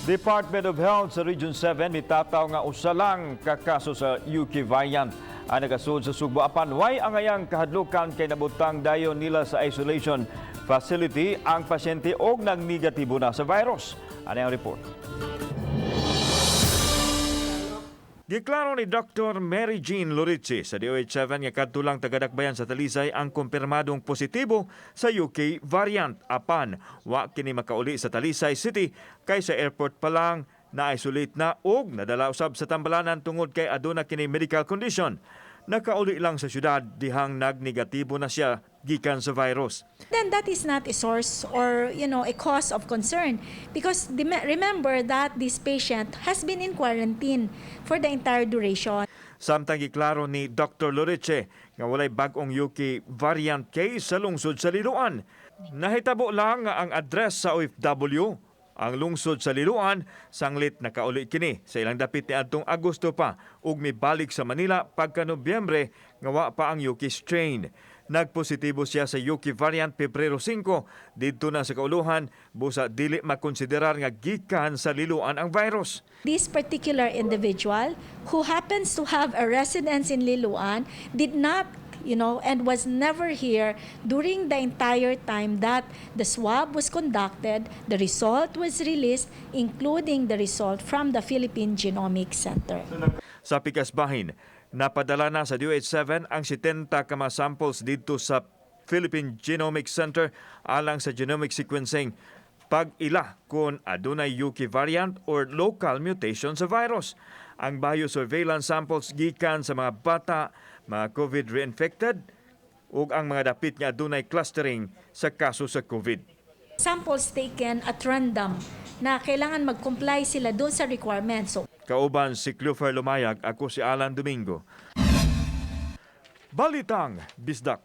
Department of Health sa Region 7 mitataw nga usa lang ka kaso sa UK variant. Ang nagasud sa Sugbo apan way angayang kahadlukan kay nabutang dayon nila sa isolation facility ang pasyente og nagnegatibo na sa virus. Ano ang report? Giklaro ni Dr. Mary Jean Lorici sa DOH7 nga kadtulang tagadakbayan sa Talisay ang kumpirmadong positibo sa UK variant. Apan, wa kini makauli sa Talisay City kay sa airport pa lang na-isolate na og nadala usab sa Tambalanan tungod kay aduna kini medical condition. Nakauli lang sa syudad dihang nagnegatibo na siya gikan sa virus. Then that is not a source or a cause of concern because remember that this patient has been in quarantine for the entire duration. Samtang giklaro ni Dr. Lorice nga walay bag-ong UK variant case sa lungsod sa Liloan. Nahitabo lang nga ang address sa OFW. Ang lungsod sa Liloan, sanglit nakauli kini sa ilang dapit ni adtong Agosto pa ug mibalik sa Manila pagka Nobyembre nga wa pa ang UK strain. Nagpositibo siya sa UK variant Pebrero 5 didto na sa kauluhan busa dili makonsiderar nga gikan sa Liloan ang virus. This particular individual who happens to have a residence in Liloan did not and was never here during the entire time that the swab was conducted, the result was released, including the result from the Philippine Genomics Center. Sa pikas bahin, napadala na sa DOH7 ang 70 ka mga samples dito sa Philippine Genomics Center alang sa genomic sequencing pag-ila kung adunay UK variant or local mutation sa virus. Ang biosurveillance samples gikan sa mga bata, mga COVID reinfected ug ang mga dapit nga adunay clustering sa kaso sa COVID. Samples taken at random na kailangan mag-comply sila doon sa requirements. Kauban si Clover Lumayag, ako si Alan Domingo. Balitang Bisdak.